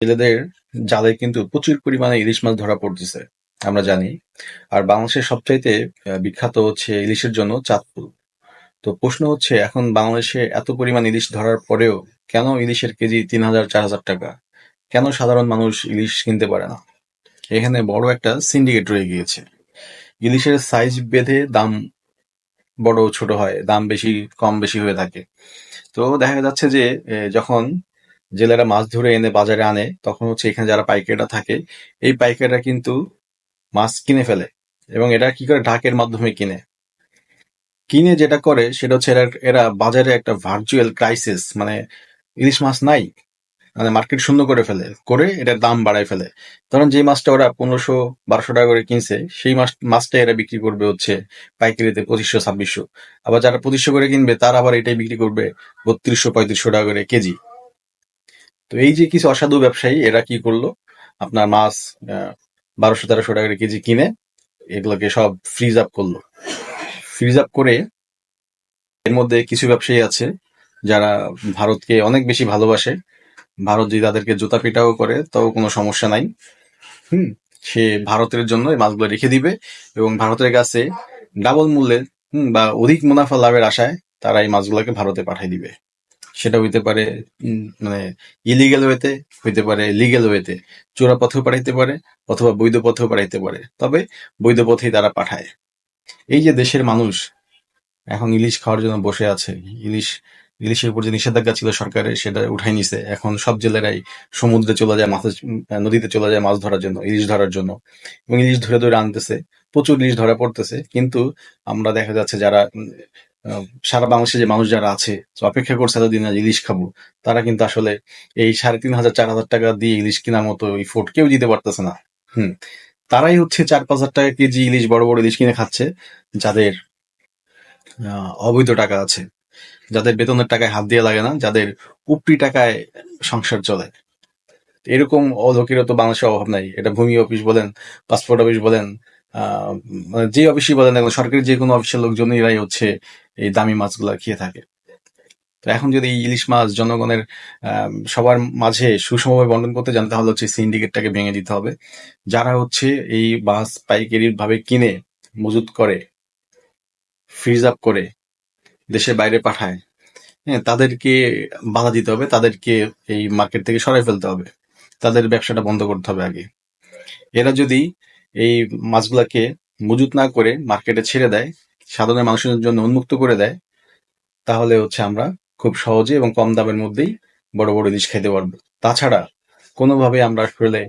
জেলেদের জালে কিন্তু প্রচুর পরিমাণে ইলিশ মাছ ধরা পড়তেছে, আমরা জানি। আর বাংলাদেশের সবচাইতে বিখ্যাত হচ্ছে ইলিশের জন্য চাঁদপুর। তো প্রশ্ন হচ্ছে, এখন বাংলাদেশে এত পরিমাণ ইলিশ ধরার পরেও কেন ইলিশের কেজি ৩,০০০ ৪,০০০ টাকা? কেন সাধারণ মানুষ ইলিশ কিনতে পারে না? এখানে বড় একটা সিন্ডিকেট রয়ে গিয়েছে। ইলিশের সাইজ বেঁধে দাম বড় ছোট হয়, দাম বেশি কম বেশি হয়ে থাকে। তো দেখা যাচ্ছে যে যখন জেলেরা মাছ ধরে এনে বাজারে আনে, তখন হচ্ছে এখানে যারা পাইকাররা থাকে, এই পাইকাররা কিন্তু মাছ কিনে ফেলে, এবং এটা কি করে, ঢাকের মাধ্যমে কিনে। কিনে যেটা করে সেটা হচ্ছে এরা এরা বাজারে একটা ভার্চুয়াল ক্রাইসিস, মানে ইলিশ মাছ নাই, মানে মার্কেট শূন্য করে ফেলে, করে এটার দাম বাড়ায় ফেলে। ধরেন যে মাছটা ওরা ১৫০০-১২০০ টাকা করে কিনছে, সেই মাছটা এরা বিক্রি করবে হচ্ছে পাইকারিতে ২৫০০-২৬০০। আবার যারা ২৫০০ করে কিনবে তারা আবার এটাই বিক্রি করবে ৩২০০-৩৫০০ টাকা করে কেজি। তো এই যে কিছু অসাধু ব্যবসায়ী, এরা কি করলো, আপনার মাছ ১২০০-১৩০০ টাকা করে কেজি কিনে এগুলোকে সব ফ্রিজ আপ করলো। ফ্রিজ আপ করে এর মধ্যে কিছু ব্যবসায়ী আছে যারা ভারতকে অনেক বেশি ভালোবাসে। ভারত যদি তাদেরকে জুতা পিটাও করে তাও কোনো সমস্যা নাই। হুম, সে ভারতের জন্য এই মাছগুলো রেখে দিবে, এবং ভারতের কাছে ডাবল মূল্যে বা অধিক মুনাফা লাভের আশায় তারা এই মাছগুলোকে ভারতে পাঠিয়ে দিবে। সেটা হইতে পারে মানে ইলিগেল ওয়েতে, হইতে পারে লিগেল ওয়েতে, চোরা পথেও পাঠাইতে পারে অথবা বৈধ পথেও পাঠাইতে পারে, তবে বৈধ পথেই তারা পাঠায়। এই যে দেশের মানুষ এখন ইলিশ খাওয়ার জন্য বসে আছে, ইলিশ ইলিশের উপর যে নিষেধাজ্ঞা ছিল সরকারের, সেটা উঠাই নিছে। এখন সব জেলেরাই সমুদ্রে চলে যায়, নদীতে চলে যায় মাছ ধরার জন্য, ইলিশ ধরার জন্য, এবং ইলিশ ধরে ধরে আনতেছে। প্রচুর ইলিশ ধরা পড়তেছে, কিন্তু আমরা দেখা যাচ্ছে যারা সারা বাংলাদেশে যে মানুষ যারা আছে, অপেক্ষা করছে এতদিন আজ ইলিশ খাবো, তারা কিন্তু আসলে এই ৩,৫০০-৪,০০০ টাকা দিয়ে ইলিশ কেনার মতো ইফোর্ট কেউ দিতে পারতেছে না। হুম, তারাই হচ্ছে ৪-৫ হাজার টাকা কেজি ইলিশ, বড় বড় ইলিশ কিনে খাচ্ছে, যাদের অবৈধ টাকা আছে, যাদের বেতনের টাকায় হাত দিয়ে লাগে না, যাদের উপরি টাকায় সংসার চলে। এরকম লোকেরও তো বাংলাদেশে অভাব নাই। এটা ভূমি অফিস বলেন, পাসপোর্ট অফিস বলেন, মানে যে অফিসই বলেন, এখন সরকারি যে কোনো অফিসের লোকজনেরাই হচ্ছে এই দামি মাছগুলা খেয়ে থাকে। তো এখন যদি এই ইলিশ মাছ জনগণের সবার মাঝে সুষমভাবে বন্টন করতে জানতে, তাহলে হচ্ছে সিন্ডিকেটটাকে ভেঙে দিতে হবে। যারা হচ্ছে এই মাছ পাইকারি ভাবে কিনে মজুত করে, ফ্রিজ আপ করে দেশের বাইরে পাঠায়, হ্যাঁ, তাদেরকে বাধা দিতে হবে, তাদেরকে এই মার্কেট থেকে সরাই ফেলতে হবে, তাদের ব্যবসাটা বন্ধ করতে হবে আগে। এরা যদি এই মাছগুলাকে মজুত না করে মার্কেটে ছেড়ে দেয়, সাধারণ মানুষের জন্য উন্মুক্ত করে দেয়, তাহলে হচ্ছে আমরা খুব সহজে এবং কম দামের মধ্যেই বড় বড় ইলিশ খেতে পারবো। তাছাড়া কোনোভাবে আমরা আসলে,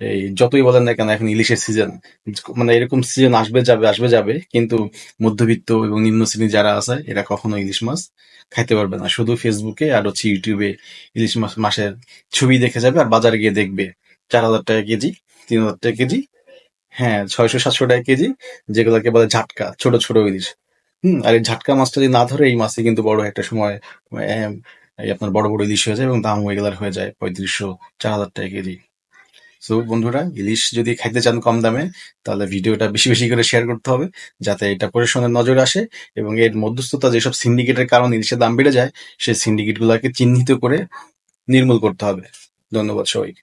এই যতই বলেন না কেন এখন ইলিশের সিজন, মানে এরকম সিজন আসবে যাবে আসবে যাবে, কিন্তু মধ্যবিত্ত এবং নিম্ন শ্রেণী যারা আছে এরা কখনো ইলিশ মাছ খাইতে পারবে না। শুধু ফেসবুকে আর হচ্ছে ইউটিউবে ইলিশ মাছের ছবি দেখে যাবে, আর বাজারে গিয়ে দেখবে ৪,০০০ টাকা কেজি, ৩,০০০ টাকা কেজি, হ্যাঁ ৬০০-৭০০ টাকা কেজি, যেগুলোকে বলে ঝাটকা, ছোট ছোট ইলিশ। আর এই ঝাটকা মাছটা যদি না ধরে, এই মাছে কিন্তু বড় একটা সময় আহ, এই আপনার বড় বড় ইলিশ হয়ে যায়, এবং দাম রেগুলার হয়ে যায় ৩৫০০-৪,০০০ টাকা কেজি। সো বন্ধুরা, ইলিশ যদি খাইতে চান কম দামে, তাহলে ভিডিওটা বেশি বেশি করে শেয়ার করতে হবে, যাতে এটা প্রশাসনের নজরে আসে, এবং এর মধ্যস্থতা যেসব সিন্ডিকেটের কারণে ইলিশের দাম বেড়ে যায়, সেই সিন্ডিকেট গুলাকে চিহ্নিত করে নির্মূল করতে হবে। ধন্যবাদ সবাইকে।